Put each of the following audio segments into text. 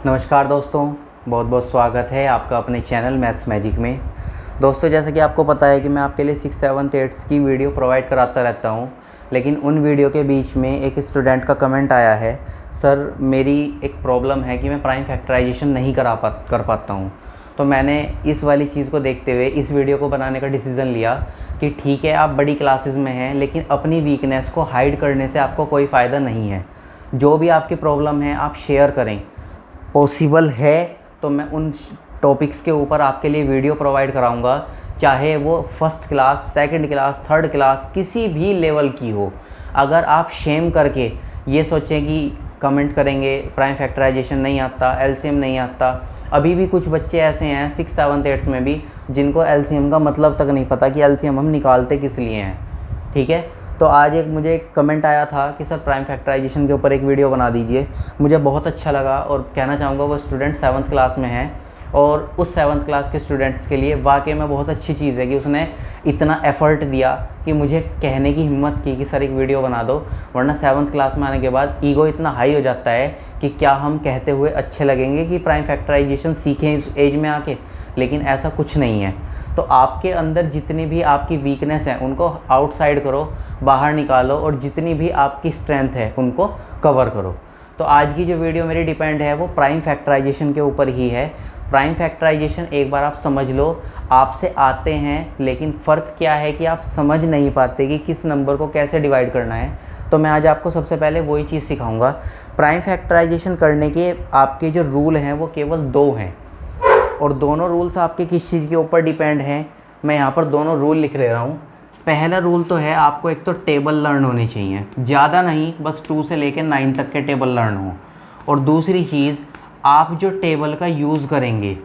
नमस्कार दोस्तों, बहुत बहुत स्वागत है आपका अपने चैनल मैथ्स मैजिक में। दोस्तों, जैसा कि आपको पता है कि मैं आपके लिए 6, 7, 8 की वीडियो प्रोवाइड कराता रहता हूं, लेकिन उन वीडियो के बीच में एक स्टूडेंट का कमेंट आया है, सर मेरी एक प्रॉब्लम है कि मैं प्राइम फैक्टराइजेशन नहीं कर पाता हूं। तो मैंने इस वाली चीज़ को देखते हुए इस वीडियो को बनाने का डिसीज़न लिया कि ठीक है, आप बड़ी क्लासेस में हैं, लेकिन अपनी वीकनेस को हाइड करने से आपको कोई फ़ायदा नहीं है। जो भी आपकी प्रॉब्लम है आप शेयर करें, पॉसिबल है तो मैं उन टॉपिक्स के ऊपर आपके लिए वीडियो प्रोवाइड कराऊंगा, चाहे वो first class, second class, third class, किसी भी लेवल की हो। अगर आप शेम करके ये सोचें कि कमेंट करेंगे प्राइम फैक्टराइजेशन नहीं आता, एलसीएम नहीं आता, अभी भी कुछ बच्चे ऐसे हैं 6, 7, 8 में भी जिनको एलसीएम का मतलब तक नहीं पता कि एलसीएम हम निकालते किस लिए हैं। ठीक है, तो आज मुझे एक कमेंट आया था कि सर प्राइम फैक्टराइजेशन के ऊपर एक वीडियो बना दीजिए। मुझे बहुत अच्छा लगा और कहना चाहूँगा वो स्टूडेंट 7th क्लास में है, और उस 7th क्लास के स्टूडेंट्स के लिए वाकई में बहुत अच्छी चीज़ है कि उसने इतना एफ़र्ट दिया कि मुझे कहने की हिम्मत की कि सर एक वीडियो बना दो। वरना 7th क्लास में आने के बाद ईगो इतना हाई हो जाता है कि क्या हम कहते हुए अच्छे लगेंगे कि प्राइम फैक्टराइजेशन सीखें इस एज में आके, लेकिन ऐसा कुछ नहीं है। तो आपके अंदर जितनी भी आपकी वीकनेस है उनको आउटसाइड करो, बाहर निकालो, और जितनी भी आपकी स्ट्रेंथ है उनको कवर करो। तो आज की जो वीडियो मेरी डिपेंड है वो प्राइम फैक्टराइजेशन के ऊपर ही है। प्राइम फैक्टराइजेशन एक बार आप समझ लो, आपसे आते हैं, लेकिन फ़र्क क्या है कि आप समझ नहीं पाते कि किस नंबर को कैसे डिवाइड करना है। तो मैं आज आपको सबसे पहले वही चीज़ सिखाऊंगा। प्राइम फैक्टराइजेशन करने के आपके जो रूल हैं वो केवल 2 हैं, और दोनों रूल्स आपके किस चीज़ के ऊपर डिपेंड हैं, मैं यहाँ पर दोनों रूल लिख ले रहा हूँ। पहला रूल तो है आपको एक तो टेबल लर्न होने चाहिए, ज़्यादा नहीं, बस 2 से लेकर 9 तक के टेबल लर्न हो। और दूसरी चीज़, आप जो टेबल का यूज़ करेंगे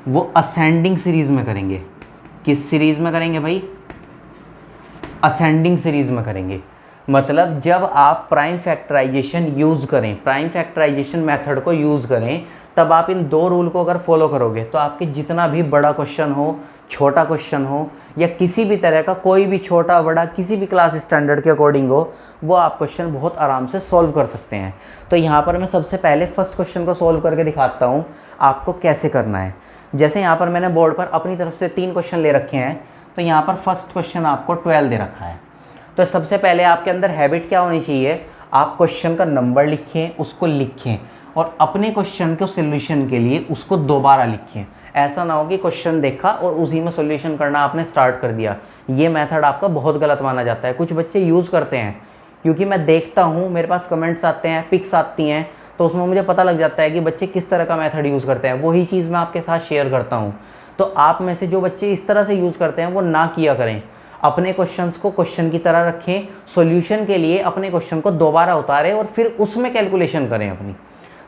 वो असेंडिंग सीरीज़ में करेंगे। किस सीरीज़ में करेंगे भाई? असेंडिंग सीरीज़ में करेंगे। मतलब जब आप प्राइम फैक्टराइजेशन यूज़ करें, प्राइम फैक्टराइजेशन मेथड को यूज़ करें, तब आप इन 2 रूल को अगर फॉलो करोगे तो आपके जितना भी बड़ा क्वेश्चन हो, छोटा क्वेश्चन हो, या किसी भी तरह का कोई भी छोटा बड़ा किसी भी क्लास स्टैंडर्ड के अकॉर्डिंग हो, वो आप क्वेश्चन बहुत आराम से सॉल्व कर सकते हैं। तो यहाँ पर मैं सबसे पहले फर्स्ट क्वेश्चन को सॉल्व करके दिखाता हूँ आपको कैसे करना है। जैसे यहाँ पर मैंने बोर्ड पर अपनी तरफ से 3 क्वेश्चन ले रखे हैं, तो यहाँ पर फर्स्ट क्वेश्चन आपको 12 दे रखा है। तो सबसे पहले आपके अंदर हैबिट क्या होनी चाहिए, आप क्वेश्चन का नंबर लिखें, उसको लिखें, और अपने क्वेश्चन के सॉल्यूशन के लिए उसको दोबारा लिखें। ऐसा ना हो कि क्वेश्चन देखा और उसी में सॉल्यूशन करना आपने स्टार्ट कर दिया। ये मेथड आपका बहुत गलत माना जाता है। कुछ बच्चे यूज़ करते हैं, क्योंकि मैं देखता हूँ, मेरे पास कमेंट्स आते हैं, पिक्स आती हैं, तो उसमें मुझे पता लग जाता है कि बच्चे किस तरह का मेथड यूज़ करते हैं। वही चीज़ मैं आपके साथ शेयर करता हूँ। तो आप में से जो बच्चे इस तरह से यूज़ करते हैं वो ना किया करें। अपने क्वेश्चंस को क्वेश्चन की तरह रखें, सॉल्यूशन के लिए अपने क्वेश्चन को दोबारा उतारें और फिर उसमें कैलकुलेशन करें अपनी।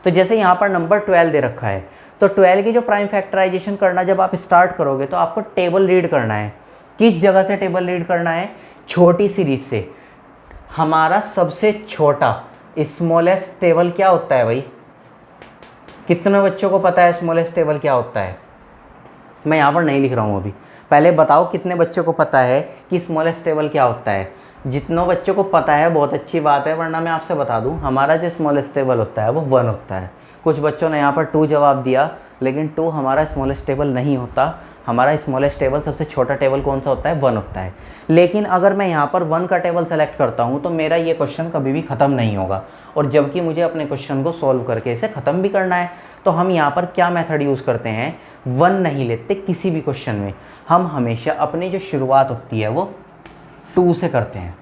तो जैसे यहाँ पर नंबर 12 दे रखा है, तो 12 की जो प्राइम फैक्टराइजेशन करना जब आप स्टार्ट करोगे तो आपको टेबल रीड करना है। किस जगह से टेबल रीड करना है? छोटी सीरीज से। हमारा सबसे छोटा स्मॉलेस्ट टेबल क्या होता है भाई? कितने बच्चों को पता है स्मॉलेस्ट टेबल क्या होता है? मैं यहाँ पर नहीं लिख रहा हूँ अभी, पहले बताओ कितने बच्चों को पता है कि स्मॉलेस्ट टेबल क्या होता है। जितनों बच्चों को पता है बहुत अच्छी बात है, वरना मैं आपसे बता दूं हमारा जो स्मॉलेस्ट टेबल होता है वो 1 होता है। कुछ बच्चों ने यहाँ पर 2 जवाब दिया, लेकिन 2 हमारा स्मॉलेस्ट टेबल नहीं होता। हमारा स्मॉलेस्ट टेबल, सबसे छोटा टेबल कौन सा होता है? 1 होता है। लेकिन अगर मैं यहाँ पर 1 का टेबल सेलेक्ट करता हूँ तो मेरा ये क्वेश्चन कभी भी ख़त्म नहीं होगा, और जबकि मुझे अपने क्वेश्चन को सॉल्व करके इसे ख़त्म भी करना है। तो हम यहाँ पर क्या मेथड यूज़ करते हैं? 1 नहीं लेते किसी भी क्वेश्चन में, हम हमेशा अपनी जो शुरुआत होती है वो 2 से करते हैं।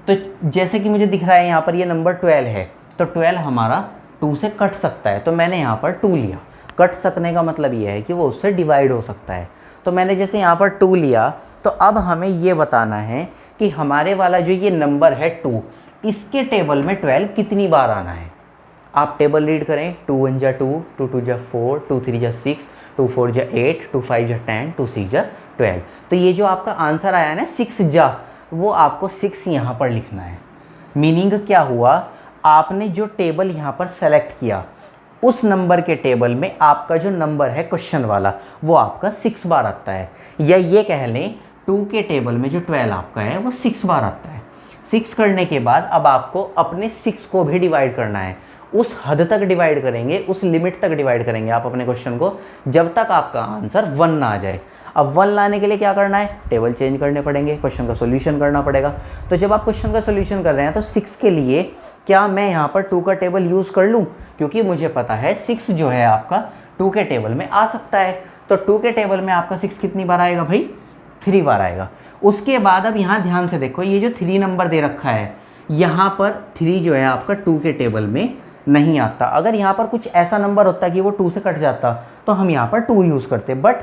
तो जैसे कि मुझे दिख रहा है यहाँ पर ये नंबर 12 है, तो 12 हमारा 2 से कट सकता है, तो मैंने यहाँ पर 2 लिया। कट सकने का मतलब ये है कि वो उससे डिवाइड हो सकता है। तो मैंने जैसे यहाँ पर 2 लिया, तो अब हमें ये बताना है कि हमारे वाला जो ये नंबर है 2, इसके टेबल में 12 कितनी बार आना है। आप टेबल रीड करें, 2 1 जा 2, 2 2 जा 4, 2 3 जा 6, 2 4 जा 8, 2 5 जा 10, 2 6 जा 12। तो ये जो आपका आंसर आया ना 6 जा, वो आपको 6 यहाँ पर लिखना है। मीनिंग क्या हुआ? आपने जो टेबल यहाँ पर सेलेक्ट किया, उस नंबर के टेबल में आपका जो नंबर है क्वेश्चन वाला, वो आपका 6 बार आता है। या ये कह लें 2 के टेबल में जो 12 आपका है वो 6 बार आता है। 6 करने के बाद अब आपको अपने 6 को भी डिवाइड करना है। उस हद तक डिवाइड करेंगे, उस लिमिट तक डिवाइड करेंगे आप अपने क्वेश्चन को, जब तक आपका आंसर 1 ना आ जाए। अब 1 लाने के लिए क्या करना है, टेबल चेंज करने पड़ेंगे, क्वेश्चन का सोल्यूशन करना पड़ेगा। तो जब आप क्वेश्चन का सोल्यूशन कर रहे हैं तो 6 के लिए क्या मैं यहाँ पर 2 का टेबल यूज़ कर लूँ, क्योंकि मुझे पता है 6 जो है आपका 2 के टेबल में आ सकता है। तो 2 के टेबल में आपका 6 कितनी बार आएगा भाई, 3 बार आएगा। उसके बाद अब यहाँ ध्यान से देखो, ये जो 3 नंबर दे रखा है, यहाँ पर 3 जो है आपका 2 के टेबल में नहीं आता। अगर यहाँ पर कुछ ऐसा नंबर होता कि वो 2 से कट जाता तो हम यहाँ पर 2 यूज़ करते, बट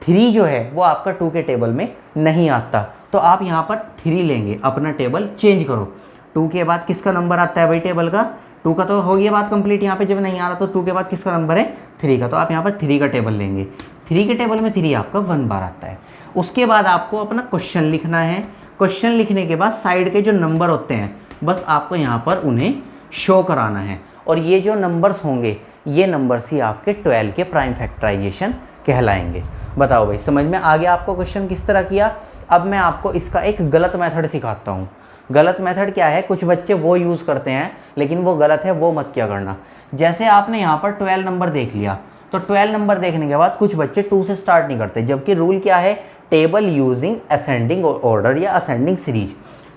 3 जो है वो आपका 2 के टेबल में नहीं आता। तो आप यहाँ पर 3 लेंगे, अपना टेबल चेंज करो। 2 के बाद किसका नंबर आता है भाई टेबल का, 2 का तो हो गया बात कंप्लीट। यहाँ पे जब नहीं आ रहा तो 2 के बाद किसका नंबर है, 3 का। तो आप यहाँ पर 3 का टेबल लेंगे। 3 के टेबल में 3 आपका 1 बार आता है। उसके बाद आपको अपना क्वेश्चन लिखना है। क्वेश्चन लिखने के बाद साइड के जो नंबर होते हैं बस आपको यहाँ पर उन्हें शो कराना है, और ये जो नंबर्स होंगे ये नंबर्स ही आपके 12 के प्राइम फैक्टराइजेशन कहलाएंगे। बताओ भाई समझ में आ गया आपको क्वेश्चन किस तरह किया। अब मैं आपको इसका एक गलत मेथड सिखाता हूँ। गलत मेथड क्या है, कुछ बच्चे वो यूज़ करते हैं लेकिन वो गलत है, वो मत किया करना। जैसे आपने यहाँ पर 12 नंबर देख लिया, तो 12 नंबर देखने के बाद कुछ बच्चे 2 से स्टार्ट नहीं करते, जबकि रूल क्या है, टेबल यूजिंग असेंडिंग ऑर्डर या असेंडिंग सीरीज।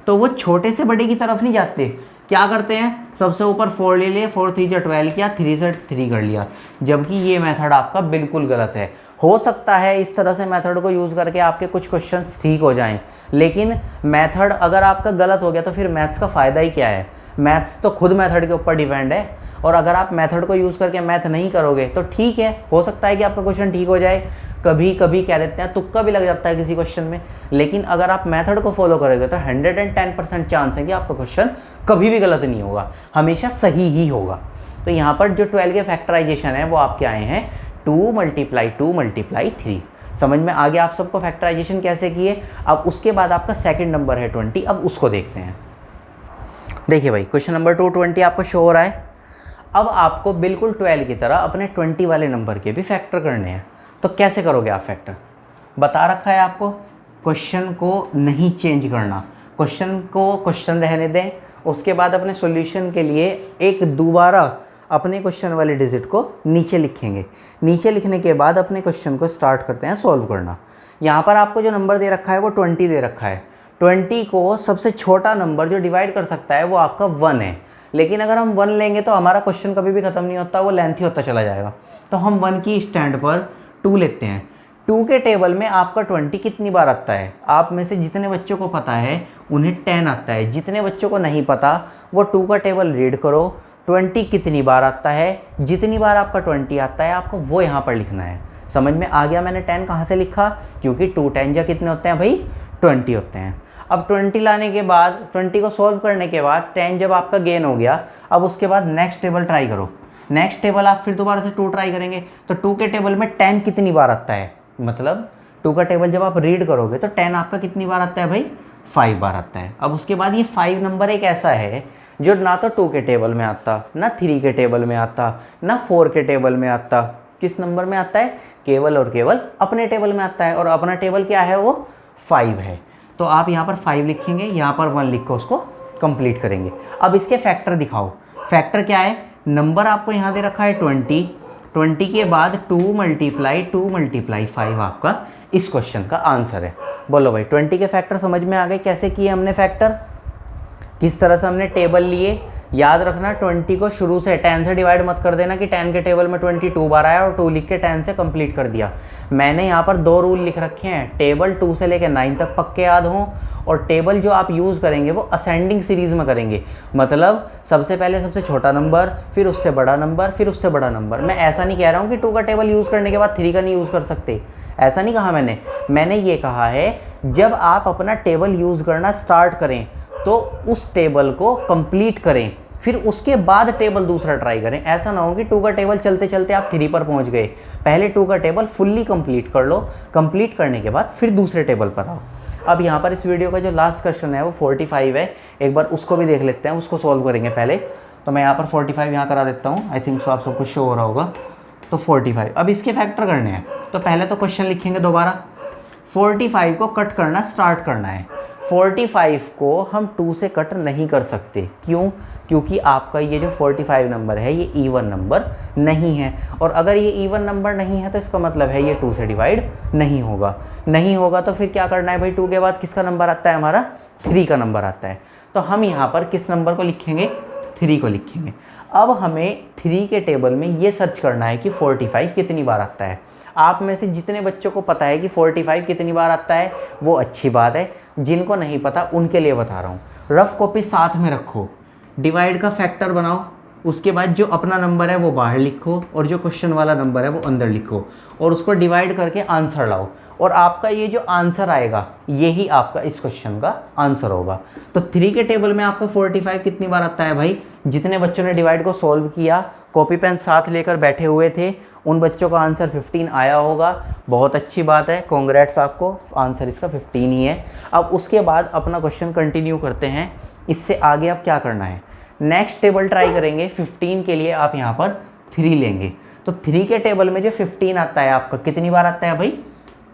तो वो छोटे से बड़े की तरफ नहीं जाते, क्या करते हैं, सबसे ऊपर 4 ले लिए, 4 3 से 12 किया, 3 से 3 कर लिया, जबकि ये मेथड आपका बिल्कुल गलत है। हो सकता है इस तरह से मेथड को यूज़ करके आपके कुछ क्वेश्चंस ठीक हो जाएं, लेकिन मेथड अगर आपका गलत हो गया तो फिर मैथ्स का फ़ायदा ही क्या है। मैथ्स तो खुद मेथड के ऊपर डिपेंड है, और अगर आप मेथड को यूज़ करके मैथ नहीं करोगे तो ठीक है, हो सकता है कि आपका क्वेश्चन ठीक हो जाए, कभी कभी कह देते हैं तुक्का भी लग जाता है किसी क्वेश्चन में, लेकिन अगर आप मेथड को फॉलो करोगे तो 110% चांस है कि आपका क्वेश्चन कभी भी गलत नहीं होगा, हमेशा सही ही होगा। तो यहाँ पर जो 12 के फैक्टराइजेशन है वो आपके आए हैं 2 × 2 × 3। समझ में आ गया आप सबको फैक्टराइजेशन कैसे किए। अब उसके बाद आपका सेकंड नंबर है 20, अब उसको देखते हैं। देखिए भाई क्वेश्चन नंबर 220 आपको शो हो रहा है। अब आपको बिल्कुल 12 की तरह अपने 20 वाले नंबर के भी फैक्टर करने हैं। तो कैसे करोगे आप फैक्टर, बता रखा है आपको, क्वेश्चन को नहीं चेंज करना, क्वेश्चन को क्वेश्चन रहने दें। उसके बाद अपने सॉल्यूशन के लिए एक दोबारा अपने क्वेश्चन वाले डिजिट को नीचे लिखेंगे। नीचे लिखने के बाद अपने क्वेश्चन को स्टार्ट करते हैं सॉल्व करना। यहाँ पर आपको जो नंबर दे रखा है वो 20 दे रखा है। 20 को सबसे छोटा नंबर जो डिवाइड कर सकता है वो आपका 1 है, लेकिन अगर हम 1 लेंगे तो हमारा क्वेश्चन कभी भी ख़त्म नहीं होता, वो लेंथी होता चला जाएगा। तो हम 1 की स्टैंड पर 2 लेते हैं। 2 के टेबल में आपका 20 कितनी बार आता है, आप में से जितने बच्चों को पता है उन्हें 10 आता है, जितने बच्चों को नहीं पता वो 2 का टेबल रीड करो, 20 कितनी बार आता है, जितनी बार आपका 20 आता है आपको वो यहाँ पर लिखना है। समझ में आ गया मैंने 10 कहाँ से लिखा, क्योंकि 2 10 कितने होते हैं भाई, 20 होते हैं। अब 20 लाने के बाद 20 को सॉल्व करने के बाद 10 जब आपका गेन हो गया, अब उसके बाद नेक्स्ट टेबल ट्राई करो। नेक्स्ट टेबल आप फिर दोबारा से 2 ट्राई करेंगे, तो 2 के टेबल में 10 कितनी बार आता है, मतलब 2 का टेबल जब आप रीड करोगे तो 10 आपका कितनी बार आता है भाई, 5 बार आता है। अब उसके बाद ये 5 नंबर एक ऐसा है जो ना तो 2 के टेबल में आता, ना 3 के टेबल में आता, ना 4 के टेबल में आता, किस नंबर में आता है, केवल और केवल अपने टेबल में आता है, और अपना टेबल क्या है वो 5 है। तो आप यहाँ पर 5 लिखेंगे, यहाँ पर 1 लिख कर उसको कंप्लीट करेंगे। अब इसके फैक्टर दिखाओ, फैक्टर क्या है, नंबर आपको यहाँ दे रखा है 20 के बाद 2 × 5 आपका इस क्वेश्चन का आंसर है। बोलो भाई 20 के फैक्टर समझ में आ गए कैसे किए हमने फैक्टर, किस तरह से हमने टेबल लिए। याद रखना 20 को शुरू से 10 से डिवाइड मत कर देना कि 10 के टेबल में 22 बार आया और 2 लिख के 10 से कंप्लीट कर दिया। मैंने यहाँ पर 2 रूल लिख रखे हैं, टेबल 2 से लेकर 9 तक पक्के याद हों, और टेबल जो आप यूज़ करेंगे वो असेंडिंग सीरीज़ में करेंगे, मतलब सबसे पहले सबसे छोटा नंबर, फिर उससे बड़ा नंबर, फिर उससे बड़ा नंबर। मैं ऐसा नहीं कह रहा हूँ कि 2 का टेबल यूज़ करने के बाद 3 का नहीं यूज़ कर सकते, ऐसा नहीं कहा मैंने ये कहा है जब आप अपना टेबल यूज़ करना स्टार्ट करें तो उस टेबल को कंप्लीट करें, फिर उसके बाद टेबल दूसरा ट्राई करें। ऐसा ना हो कि 2 का टेबल चलते चलते आप 3 पर पहुंच गए, पहले 2 का टेबल फुल्ली कंप्लीट कर लो, कंप्लीट करने के बाद फिर दूसरे टेबल पर आओ। अब यहाँ पर इस वीडियो का जो लास्ट क्वेश्चन है वो 45 है, एक बार उसको भी देख लेते हैं, उसको सॉल्व करेंगे पहले। तो मैं यहाँ पर 45 यहाँ करा देता हूँ, आई थिंक सो आप सबको शो हो रहा होगा। तो 45, अब इसके फैक्टर करने हैं, तो पहले तो क्वेश्चन लिखेंगे दोबारा, 45 को कट करना स्टार्ट करना है। 45 को हम 2 से कट नहीं कर सकते। क्यों? क्योंकि आपका ये जो 45 नंबर है ये इवन नंबर नहीं है, और अगर ये इवन नंबर नहीं है तो इसका मतलब है ये 2 से डिवाइड नहीं होगा। तो फिर क्या करना है भाई, 2 के बाद किसका नंबर आता है हमारा, 3 का नंबर आता है। तो हम यहाँ पर किस नंबर को लिखेंगे, 3 को लिखेंगे। अब हमें 3 के टेबल में ये सर्च करना है कि 45 कितनी बार आता है। आप में से जितने बच्चों को पता है कि 45 कितनी बार आता है वो अच्छी बात है, जिनको नहीं पता उनके लिए बता रहा हूँ। रफ कॉपी साथ में रखो, डिवाइड का फैक्टर बनाओ, उसके बाद जो अपना नंबर है वो बाहर लिखो और जो क्वेश्चन वाला नंबर है वो अंदर लिखो, और उसको डिवाइड करके आंसर लाओ, और आपका ये जो आंसर आएगा यही आपका इस क्वेश्चन का आंसर होगा। तो 3 के टेबल में आपको 45 कितनी बार आता है भाई, जितने बच्चों ने डिवाइड को सॉल्व किया, कॉपी पेन साथ लेकर बैठे हुए थे, उन बच्चों का आंसर 15 आया होगा। बहुत अच्छी बात है, कॉन्ग्रेट्स आपको, आंसर इसका 15 ही है। अब उसके बाद अपना क्वेश्चन कंटिन्यू करते हैं। इससे आगे अब क्या करना है, नेक्स्ट टेबल ट्राई करेंगे। 15 के लिए आप यहाँ पर 3 लेंगे, तो 3 के टेबल में जो 15 आता है आपका कितनी बार आता है भाई,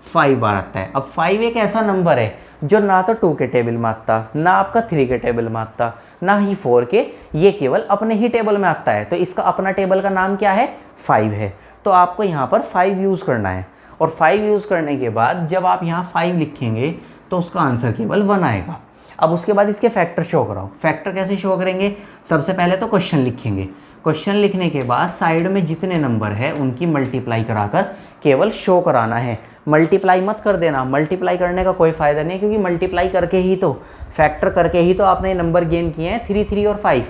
5 बार आता है। अब 5 एक ऐसा नंबर है जो ना तो 2 के टेबल में आता, ना आपका 3 के टेबल में आता, ना ही 4 के, ये केवल अपने ही टेबल में आता है। तो इसका अपना टेबल का नाम क्या है, 5 है। तो आपको यहाँ पर 5 यूज़ करना है, और 5 यूज़ करने के बाद जब आप यहाँ 5 लिखेंगे तो उसका आंसर केवल 1 आएगा। अब उसके बाद इसके फैक्टर शो कराओ। फैक्टर कैसे शो करेंगे, सबसे पहले तो क्वेश्चन लिखेंगे। क्वेश्चन लिखने के बाद साइड में जितने नंबर है उनकी मल्टीप्लाई कराकर केवल शो कराना है। मल्टीप्लाई मत कर देना, मल्टीप्लाई करने का कोई फ़ायदा नहीं है, क्योंकि मल्टीप्लाई करके ही तो, फैक्टर करके ही तो आपने नंबर गेन किए हैं, 3, 3 और 5।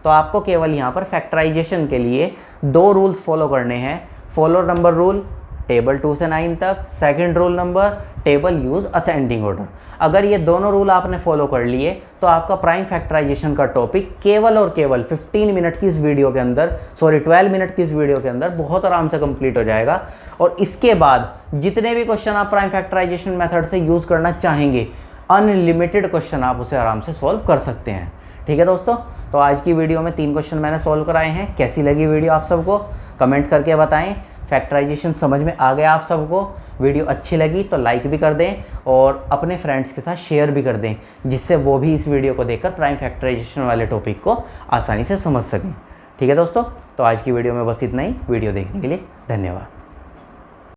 तो आपको केवल यहाँ पर फैक्टराइजेशन के लिए 2 रूल्स फॉलो करने हैं। फॉलो नंबर रूल, टेबल 2 से 9 तक। Second rule number, table use ascending order. अगर ये दोनों रूल आपने फॉलो कर लिए तो आपका प्राइम फैक्टराइजेशन का टॉपिक केवल और केवल 15 मिनट की इस वीडियो के अंदर, 12 मिनट की इस वीडियो के अंदर बहुत आराम से कंप्लीट हो जाएगा। और इसके बाद जितने भी क्वेश्चन आप प्राइम फैक्टराइजेशन मेथड से यूज़ करना चाहेंगे, अनलिमिटेड क्वेश्चन आप उसे आराम से सॉल्व कर सकते हैं। ठीक है दोस्तों, तो आज की वीडियो में 3 क्वेश्चन मैंने सॉल्व कराए हैं। कैसी लगी वीडियो आप सबको कमेंट करके बताएं। फैक्टराइजेशन समझ में आ गया आप सबको? वीडियो अच्छी लगी तो लाइक भी कर दें और अपने फ्रेंड्स के साथ शेयर भी कर दें, जिससे वो भी इस वीडियो को देखकर प्राइम फैक्टराइजेशन वाले टॉपिक को आसानी से समझ सकें। ठीक है दोस्तों, तो आज की वीडियो में बस इतना ही। वीडियो देखने के लिए धन्यवाद।